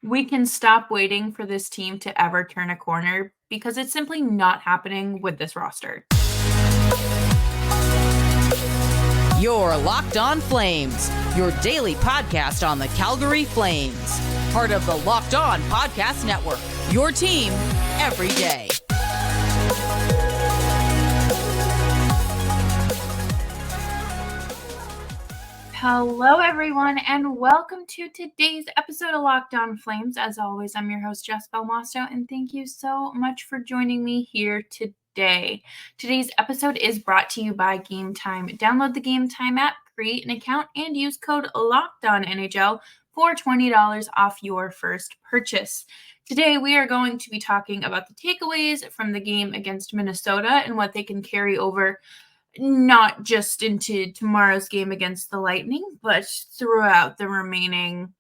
We can stop waiting for this team to ever turn a corner because it's simply not happening with this roster. You're Locked On Flames, your daily podcast on the Calgary Flames. Part of the Locked On Podcast Network, your team every day. Hello, everyone, and welcome to today's episode of Locked On Flames. As always, I'm your host, Jess Belmosto, and thank you so much for joining me here today. Today's episode is brought to you by Game Time. Download the Game Time app, create an account, and use code LOCKEDONNHL for $20 off your first purchase. Today, we are going to be talking about the takeaways from the game against Minnesota and what they can carry over not just into tomorrow's game against the Lightning, but throughout the remaining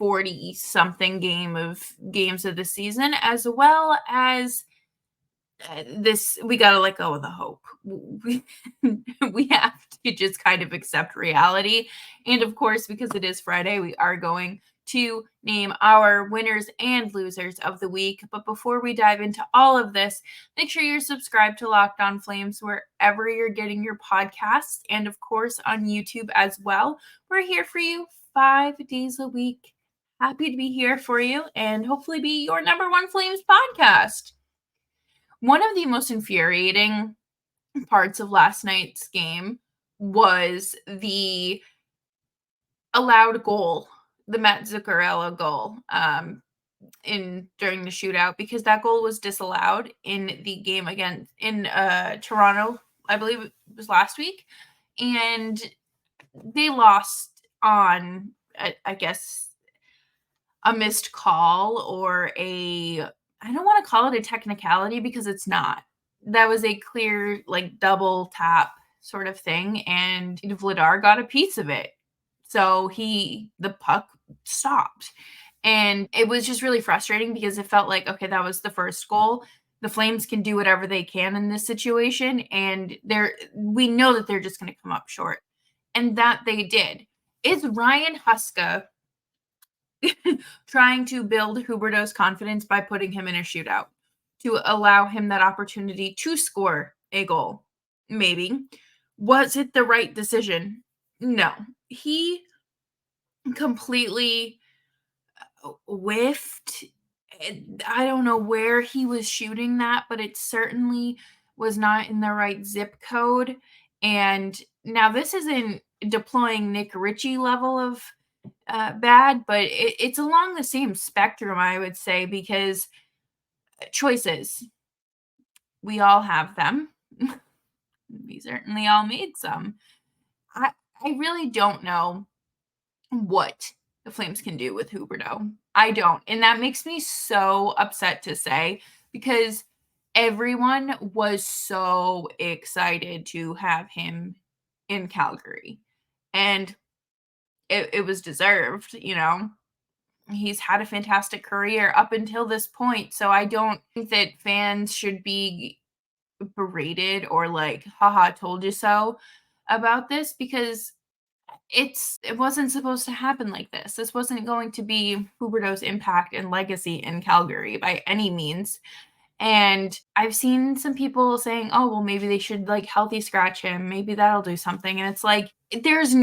40-something games of the season, as well as this. We got to let go of the hope. We have to just kind of accept reality. And of course, because it is Friday, we are going to name our winners and losers of the week. But before we dive into all of this, make sure you're subscribed to Locked On Flames wherever you're getting your podcasts, and of course on YouTube as well. We're here for you 5 days a week. Happy to be here for you and hopefully be your number one Flames podcast. One of the most infuriating parts of last night's game was the allowed goal, the Matt Zuccarello goal during the shootout, because that goal was disallowed in the game again in Toronto, I believe it was last week, and they lost on I guess a missed call or I don't want to call it a technicality because it's not. That was a clear double tap sort of thing, and Vladar got a piece of it. So the puck stopped. And it was just really frustrating because it felt like, okay, that was the first goal. The Flames can do whatever they can in this situation, and we know that they're just going to come up short. And that they did. Is Ryan Huska trying to build Huberdeau's confidence by putting him in a shootout to allow him that opportunity to score a goal? Maybe. Was it the right decision? No. He completely whiffed. I don't know where he was shooting that, but it certainly was not in the right zip code. And now this isn't deploying Nick Ritchie level of bad, but it's along the same spectrum, I would say, because choices, we all have them. We certainly all made some. I really don't know what the Flames can do with Huberdeau. I don't. And that makes me so upset to say, because everyone was so excited to have him in Calgary. And it was deserved, He's had a fantastic career up until this point. So I don't think that fans should be berated or haha, told you so about this, because it wasn't supposed to happen like this. This wasn't going to be Huberdeau's impact and legacy in Calgary by any means. And I've seen some people saying, oh, well, maybe they should healthy scratch him. Maybe that'll do something. And it's like, there is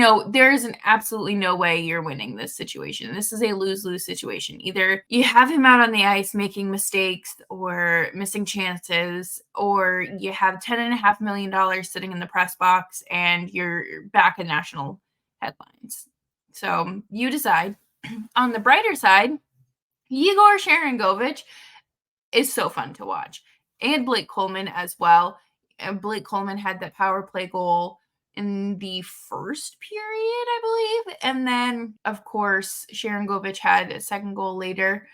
absolutely no way you're winning this situation. This is a lose-lose situation. Either you have him out on the ice making mistakes or missing chances, or you have $10.5 million sitting in the press box and you're back in national headlines. So you decide. On the brighter side, Yegor Sharangovich is so fun to watch. And Blake Coleman as well. And Blake Coleman had that power play goal in the first period, I believe. And then, of course, Sharangovich had a second goal later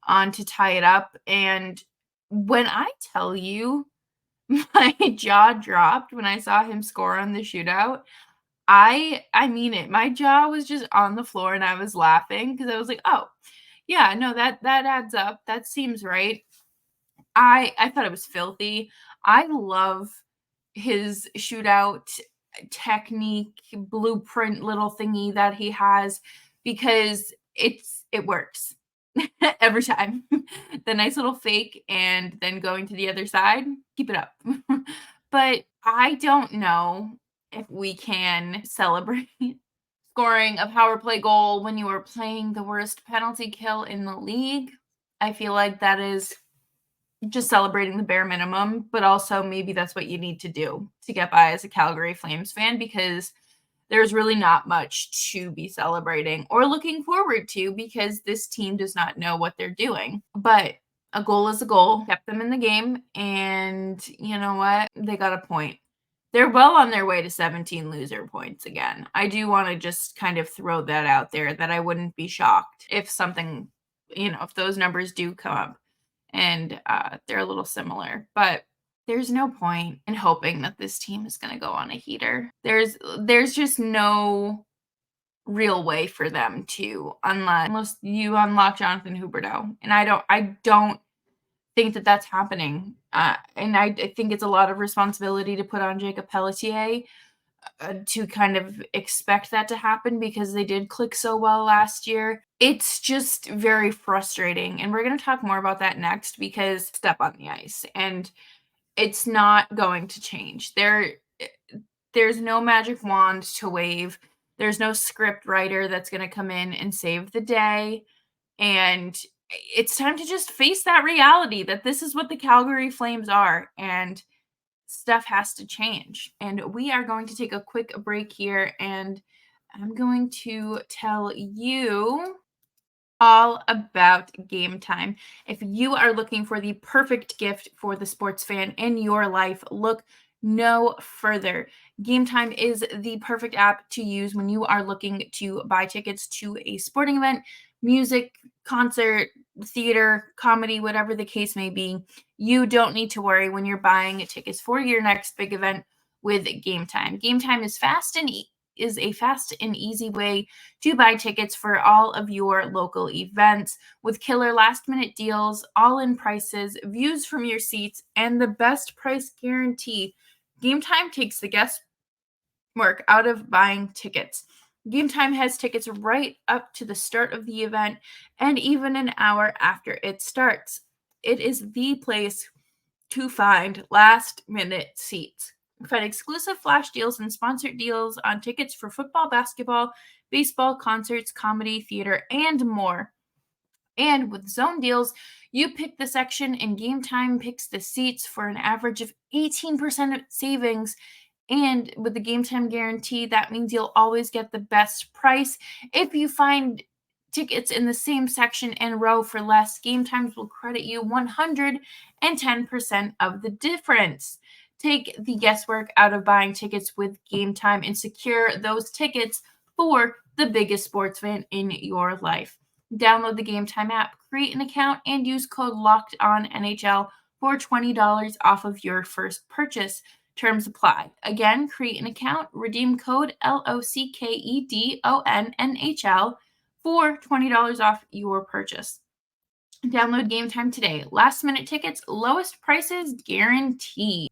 on to tie it up. And when I tell you my jaw dropped when I saw him score on the shootout, I mean it. My jaw was just on the floor and I was laughing because I was like, oh, yeah, no, that adds up. That seems right. I thought it was filthy. I love his shootout technique, blueprint little thingy that he has, because it works. every time. The nice little fake and then going to the other side, keep it up. But I don't know if we can celebrate scoring a power play goal when you are playing the worst penalty kill in the league. I feel like that is just celebrating the bare minimum, but also maybe that's what you need to do to get by as a Calgary Flames fan, because there's really not much to be celebrating or looking forward to because this team does not know what they're doing. But a goal is a goal, kept them in the game, and you know what? They got a point. They're well on their way to 17 loser points again. I do want to just kind of throw that out there, that I wouldn't be shocked if something, if those numbers do come up and they're a little similar. But there's no point in hoping that this team is going to go on a heater. There's just no real way for them to unless you unlock Jonathan Huberdeau, and I don't think that that's happening. And I think it's a lot of responsibility to put on Jacob Pelletier to kind of expect that to happen, because they did click so well last year. It's just very frustrating. And we're going to talk more about that next, because step on the ice and it's not going to change. There's no magic wand to wave. There's no script writer that's going to come in and save the day. And it's time to just face that reality that this is what the Calgary Flames are, and stuff has to change. And we are going to take a quick break here, and I'm going to tell you all about Game Time. If you are looking for the perfect gift for the sports fan in your life, look no further. Game Time is the perfect app to use when you are looking to buy tickets to a sporting event, music, concert, theater, comedy, whatever the case may be. You don't need to worry when you're buying tickets for your next big event with Game Time. Game Time is is a fast and easy way to buy tickets for all of your local events, with killer last-minute deals, all-in prices, views from your seats, and the best price guarantee. Game Time takes the guesswork out of buying tickets. Game Time has tickets right up to the start of the event and even an hour after it starts. It is the place to find last-minute seats. Find exclusive flash deals and sponsored deals on tickets for football, basketball, baseball, concerts, comedy, theater, and more. And with zone deals, you pick the section and Game Time picks the seats for an average of 18% savings. And with the Game Time guarantee, that means you'll always get the best price. If you find tickets in the same section and row for less, Game Times will credit you 110% of the difference. Take the guesswork out of buying tickets with Game Time and secure those tickets for the biggest sports fan in your life. Download the Game Time app, create an account, and use code LOCKEDONNHL for $20 off of your first purchase. Terms apply. Again, create an account, redeem code LOCKEDONNHL for $20 off your purchase. Download Game Time today. Last minute tickets, lowest prices guaranteed.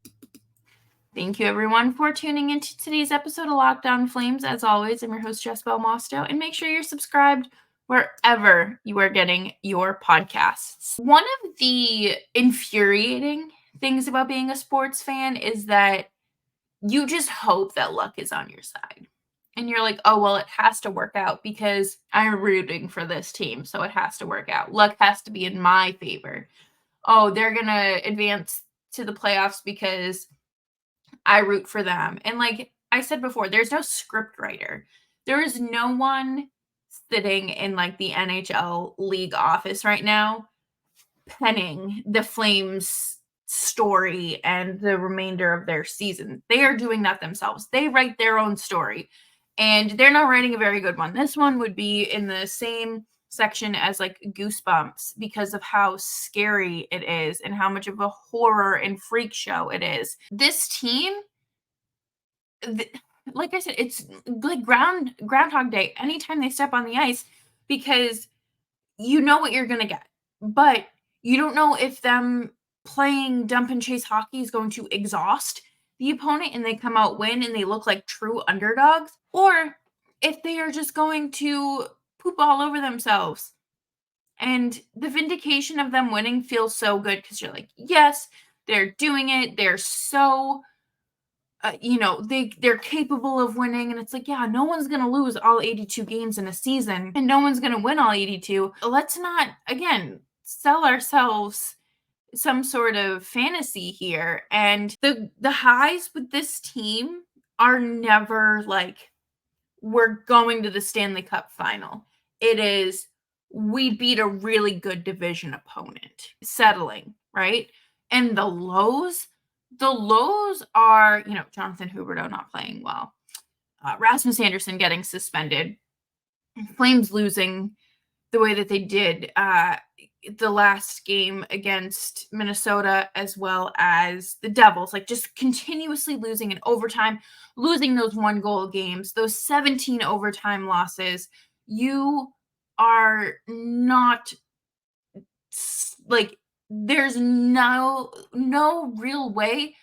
Thank you, everyone, for tuning into today's episode of Locked On Flames. As always, I'm your host, Jess Belmosto, and make sure you're subscribed wherever you are getting your podcasts. One of the infuriating things about being a sports fan is that you just hope that luck is on your side. And you're like, oh, well, it has to work out because I'm rooting for this team, so it has to work out. Luck has to be in my favor. Oh, they're going to advance to the playoffs because I root for them. And like I said before, there's no script writer. There is no one sitting in like the NHL league office right now penning the Flames story and the remainder of their season. They are doing that themselves. They write their own story, and they're not writing a very good one. This one would be in the same section as like Goosebumps because of how scary it is and how much of a horror and freak show it is. This team, like I said, it's like Groundhog Day anytime they step on the ice, because you know what you're going to get, but you don't know if them playing dump and chase hockey is going to exhaust the opponent and they come out win and they look like true underdogs, or if they are just going to poop all over themselves. And the vindication of them winning feels so good because you're like, yes, they're doing it. They're so, they're capable of winning. And it's like, yeah, no one's going to lose all 82 games in a season and no one's going to win all 82. Let's not, again, sell ourselves some sort of fantasy here. And the highs with this team are never like, we're going to the Stanley Cup final. It is, we beat a really good division opponent, settling, right? And the lows are, Jonathan Huberdeau not playing well, Rasmus Anderson getting suspended, Flames losing the way that they did the last game against Minnesota, as well as the Devils, like just continuously losing in overtime, losing those 1-goal games, those 17 overtime losses. You are not like, there's no real way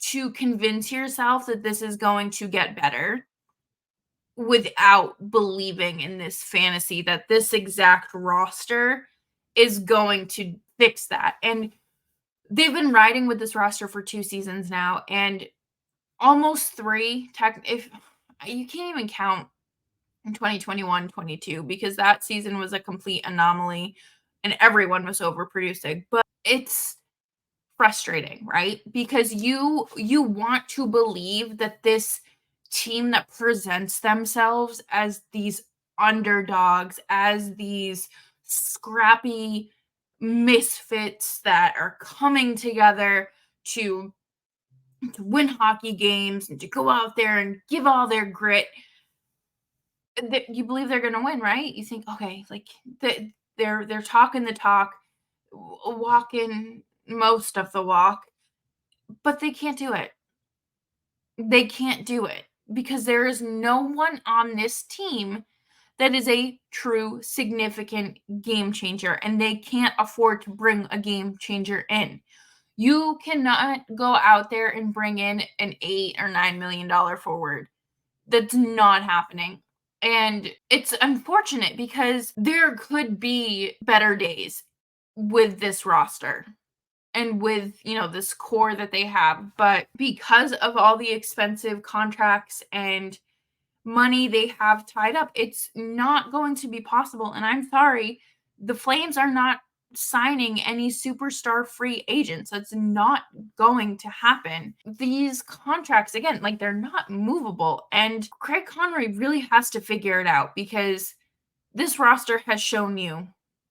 to convince yourself that this is going to get better without believing in this fantasy that this exact roster is going to fix that. And they've been riding with this roster for 2 seasons now, and almost 3 if you can't even count in 2021-22 because that season was a complete anomaly and everyone was overproducing. But it's frustrating, right? Because you want to believe that this team that presents themselves as these underdogs, as these scrappy misfits that are coming together to win hockey games and to go out there and give all their grit, that you believe they're going to win, right? You think, okay, like they're talking the talk, walking most of the walk, but they can't do it. They can't do it because there is no one on this team that is a true significant game changer, and they can't afford to bring a game changer in. You cannot go out there and bring in an $8 or $9 million forward. That's not happening. And it's unfortunate because there could be better days with this roster and with, this core that they have. But because of all the expensive contracts and money they have tied up, it's not going to be possible. And I'm sorry, the Flames are not signing any superstar free agents. That's not going to happen. These contracts, again, like, they're not movable. And Craig Conroy really has to figure it out because this roster has shown you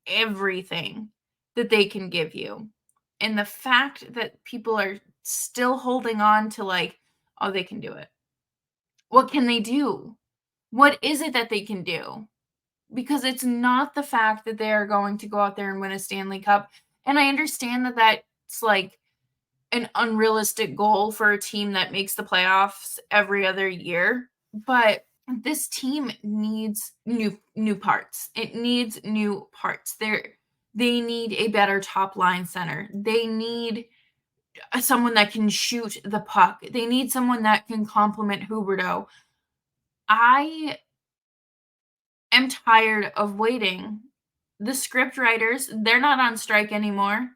everything that they can give you. And the fact that people are still holding on to, like, oh, they can do it. What can they do? What is it that they can do? Because it's not the fact that they're going to go out there and win a Stanley Cup. And I understand that that's like an unrealistic goal for a team that makes the playoffs every other year. But this team needs new parts. It needs new parts. They need a better top line center. They need someone that can shoot the puck. They need someone that can complement Huberdeau. I am tired of waiting. The scriptwriters, they're not on strike anymore.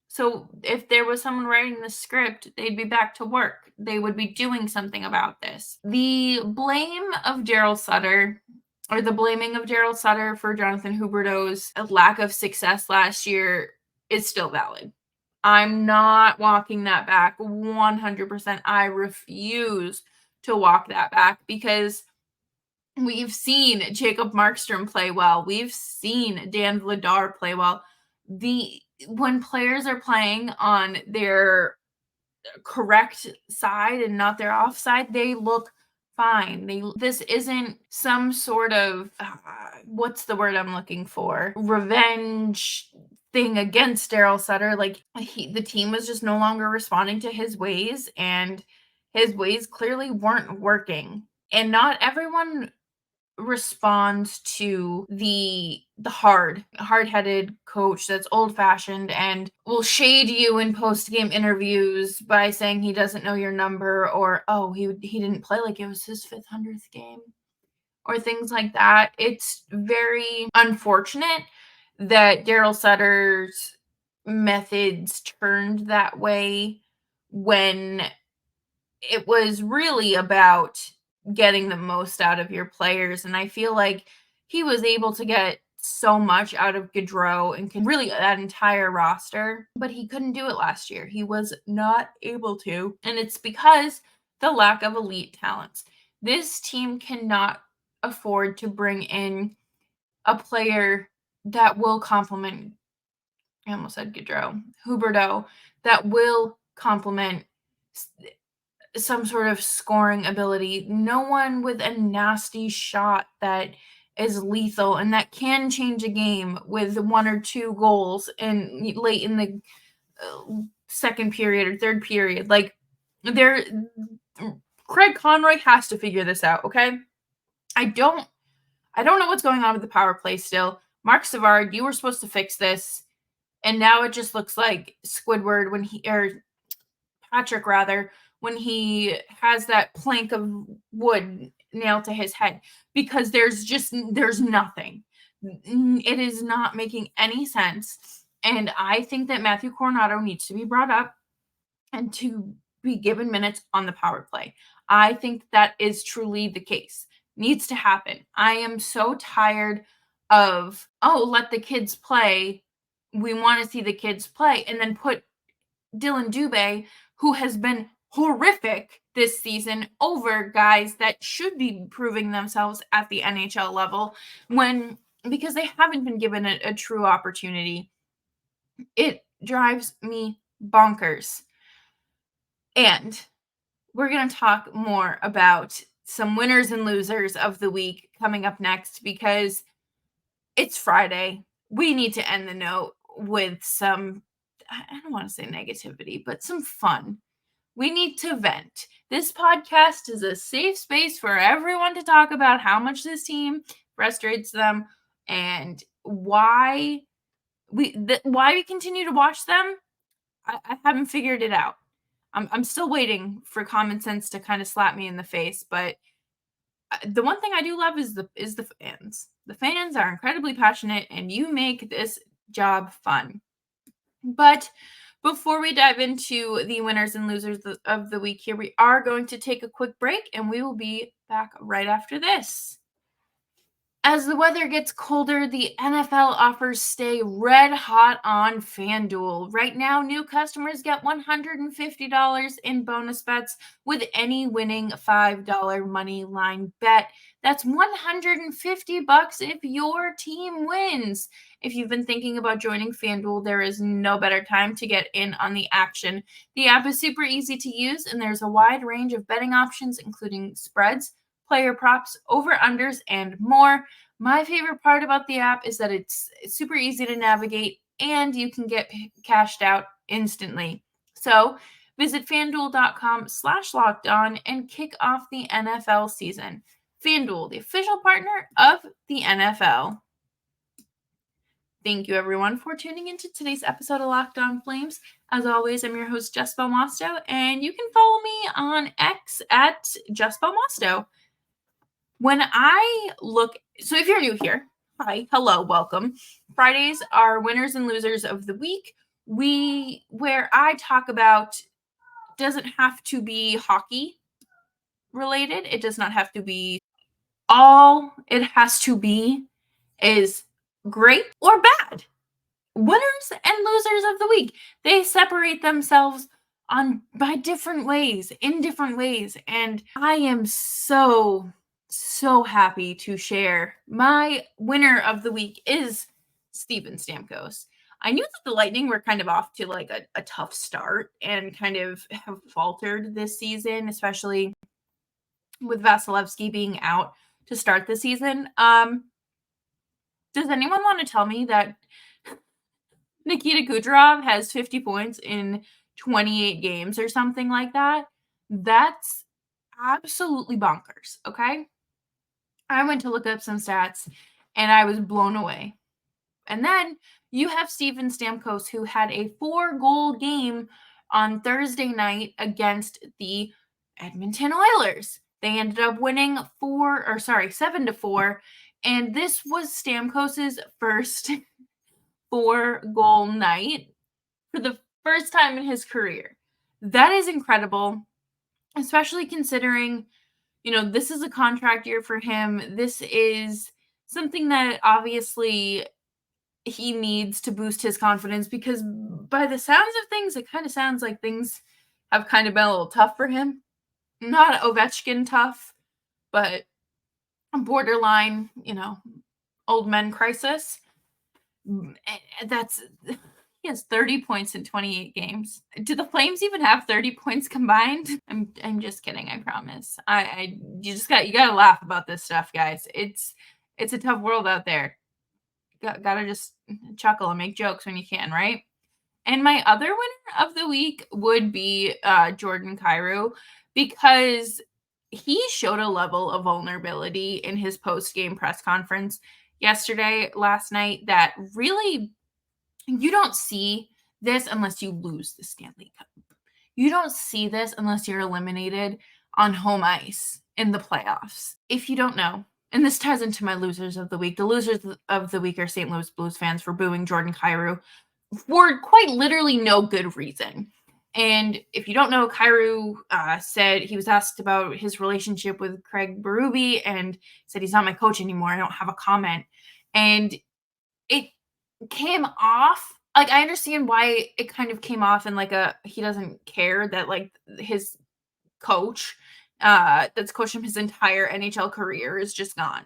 So if there was someone writing the script, they'd be back to work. They would be doing something about this. The blame of Daryl Sutter, or the blaming of Daryl Sutter for Jonathan Huberdeau's lack of success last year, is still valid. I'm not walking that back 100%. I refuse to walk that back because we've seen Jacob Markstrom play well. We've seen Dan Vladar play well. When players are playing on their correct side and not their offside, they look fine. This isn't some sort of what's the word I'm looking for? Revenge thing against Daryl Sutter. Like, the team was just no longer responding to his ways, and his ways clearly weren't working. And not everyone responds to the hard-headed coach that's old-fashioned and will shade you in post-game interviews by saying he doesn't know your number, or he didn't play like it was his 500th game, or things like that. It's very unfortunate that Daryl Sutter's methods turned that way when it was really about getting the most out of your players. And I feel like he was able to get so much out of Gaudreau and can really that entire roster, but he couldn't do it last year. He was not able to. And it's because the lack of elite talents. This team cannot afford to bring in a player that will complement, I almost said Gaudreau, Huberdeau, that will complement some sort of scoring ability. No one with a nasty shot that is lethal and that can change a game with 1 or 2 goals and late in the second period or third period. Like there, Craig Conroy has to figure this out. Okay, I don't know what's going on with the power play still. Mark Savard, you were supposed to fix this, and now it just looks like Squidward or Patrick rather, when he has that plank of wood nailed to his head, because there's nothing. It is not making any sense. And I think that Matthew Coronado needs to be brought up and to be given minutes on the power play. I think that is truly the case. Needs to happen. I am so tired of, let the kids play. We want to see the kids play, and then put Dylan Dubé, who has been horrific this season, over guys that should be proving themselves at the NHL level because they haven't been given a true opportunity. It drives me bonkers. And we're going to talk more about some winners and losers of the week coming up next, because it's Friday. We need to end the note with some, I don't want to say negativity, but some fun. We need to vent. This podcast is a safe space for everyone to talk about how much this team frustrates them and why we continue to watch them. I haven't figured it out. I'm still waiting for common sense to kind of slap me in the face, but the one thing I do love is the fans. The fans are incredibly passionate, and you make this job fun. But before we dive into the winners and losers of the week here, we are going to take a quick break, and we will be back right after this. As the weather gets colder, the NFL offers stay red hot on FanDuel. Right now, new customers get $150 in bonus bets with any winning $5 money line bet. That's $150 if your team wins. If you've been thinking about joining FanDuel, there is no better time to get in on the action. The app is super easy to use, and there's a wide range of betting options, including spreads, player props, over-unders, and more. My favorite part about the app is that it's super easy to navigate, and you can get cashed out instantly. So visit fanduel.com/lockedon and kick off the NFL season. FanDuel, the official partner of the NFL. Thank you, everyone, for tuning into today's episode of Locked On Flames. As always, I'm your host, Jess Belmosto, and you can follow me on X at Jess Belmosto. When I look, so if you're new here, hi, hello, welcome. Fridays are winners and losers of the week. Where I talk about, doesn't have to be hockey related. It does not have to be. All it has to be is great or bad. Winners and losers of the week. They separate themselves by different ways, in different ways. And I am so happy to share. My winner of the week is Steven Stamkos. I knew that the Lightning were kind of off to like a tough start and kind of have faltered this season, especially with Vasilevsky being out to start the season. Does anyone want to tell me that Nikita Kucherov has 50 points in 28 games or something like that? That's absolutely bonkers, okay? I went to look up some stats, and I was blown away. And then you have Steven Stamkos, who had a 4-goal game on Thursday night against the Edmonton Oilers. They ended up winning 7-4, and this was Stamkos's first 4-goal night for the first time in his career. That is incredible, especially considering, this is a contract year for him. This is something that obviously he needs to boost his confidence, because by the sounds of things, it kind of sounds like things have kind of been a little tough for him. Not Ovechkin tough, but borderline, old men crisis. That's He has 30 points in 28 games. Do the Flames even have 30 points combined? I'm just kidding, I promise. You gotta laugh about this stuff, guys. It's a tough world out there. Gotta just chuckle and make jokes when you can, right? And my other winner of the week would be Jordan Kyrou, because he showed a level of vulnerability in his post-game press conference last night, that really, you don't see this unless you lose the Stanley Cup. You don't see this unless you're eliminated on home ice in the playoffs. If you don't know, and this ties into my losers of the week, the losers of the week are St. Louis Blues fans for booing Jordan Kyrou for quite literally no good reason. And if you don't know, Kyrou said he was asked about his relationship with Craig Berube and said, he's not my coach anymore. I don't have a comment. And it came off, like, I understand why it kind of came off in like he doesn't care that, like, his coach that's coached him his entire NHL career is just gone.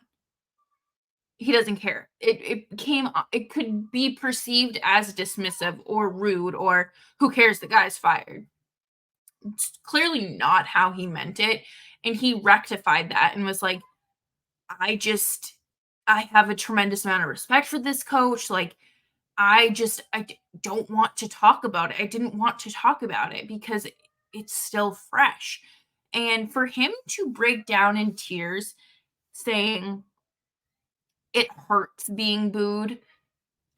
He doesn't care. It could be perceived as dismissive or rude or who cares, the guy's fired. It's clearly not how he meant it. And he rectified that and was like, I have a tremendous amount of respect for this coach. Like, I don't want to talk about it. I didn't want to talk about it because it's still fresh. And for him to break down in tears saying it hurts being booed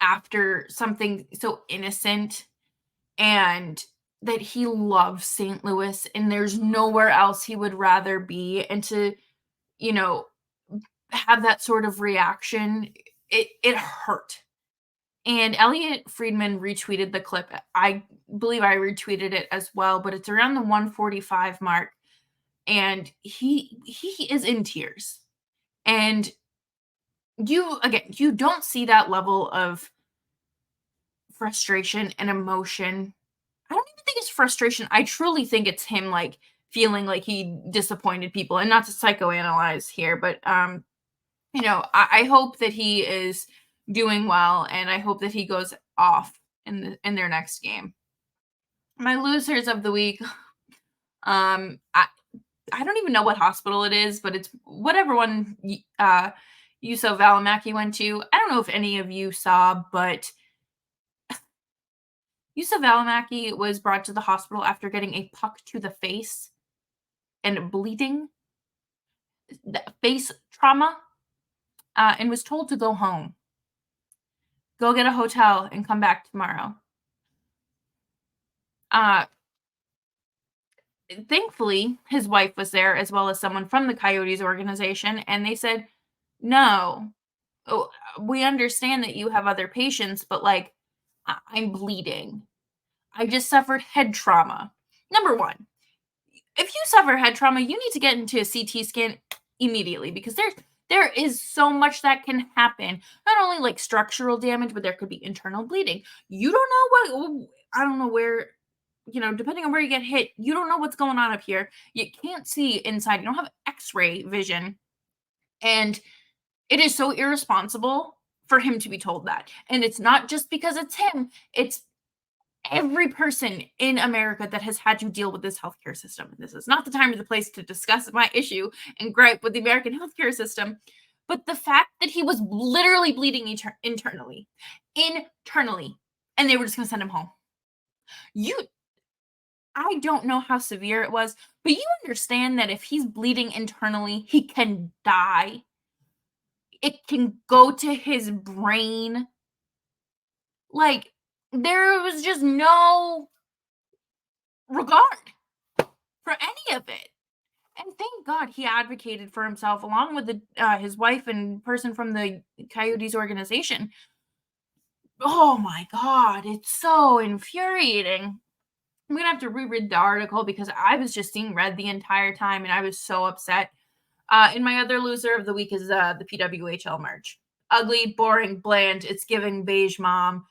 after something so innocent, and that he loves St. Louis and there's nowhere else he would rather be, and to, have that sort of reaction, it hurt. And Elliot Friedman retweeted the clip. I believe I retweeted it as well, but it's around the 145 mark. And he is in tears. And you don't see that level of frustration and emotion. I don't even think it's frustration. I truly think it's him, like, feeling like he disappointed people. And not to psychoanalyze here, but I hope that he is doing well, and I hope that he goes off in their next game. My losers of the week, I don't even know what hospital it is, but it's whatever one Juuso Välimäki went to. I don't know if any of you saw, but Juuso Välimäki was brought to the hospital after getting a puck to the face and bleeding, face trauma, and was told to go home. Go get a hotel and come back tomorrow. Thankfully, his wife was there, as well as someone from the Coyotes organization, and they said, no, we understand that you have other patients, but, like, I'm bleeding. I just suffered head trauma. Number one, if you suffer head trauma, you need to get into a CT scan immediately, because there is so much that can happen. Not only, like, structural damage, but there could be internal bleeding. You don't know I don't know where, depending on where you get hit, you don't know what's going on up here. You can't see inside. You don't have X-ray vision. And it is so irresponsible for him to be told that. And it's not just because it's him. It's every person in America that has had to deal with this healthcare system. This is not the time or the place to discuss my issue and gripe with the American healthcare system. But the fact that he was literally bleeding internally, and they were just going to send him home. I don't know how severe it was, but you understand that if he's bleeding internally, he can die. It can go to his brain. Like, there was just no regard for any of it. And thank God he advocated for himself, along with his wife and person from the Coyotes organization. Oh my God, it's so infuriating. I'm gonna have to reread the article because I was just seeing red the entire time and I was so upset. And my other loser of the week is the PWHL merch. Ugly, boring, bland. It's giving beige mom.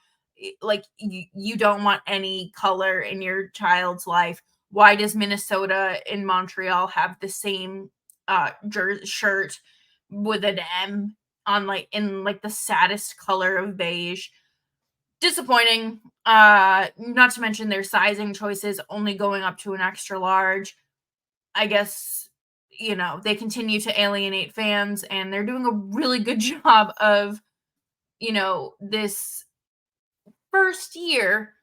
Like you don't want any color in your child's life. Why does Minnesota and Montreal have the same shirt with an M on, like, in like the saddest color of beige? Disappointing. Not to mention their sizing choices only going up to an extra large. I guess, they continue to alienate fans and they're doing a really good job of, this first year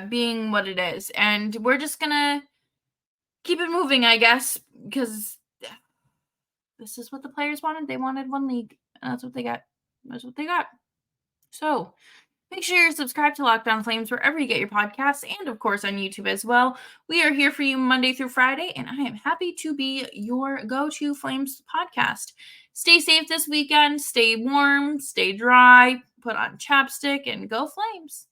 being what it is. And we're just gonna keep it moving, I guess, because this is what the players wanted. They wanted one league, and that's what they got. That's what they got. So, make sure you're subscribed to Locked On Flames wherever you get your podcasts and, of course, on YouTube as well. We are here for you Monday through Friday, and I am happy to be your go to Flames podcast. Stay safe this weekend, stay warm, stay dry, put on chapstick, and go Flames.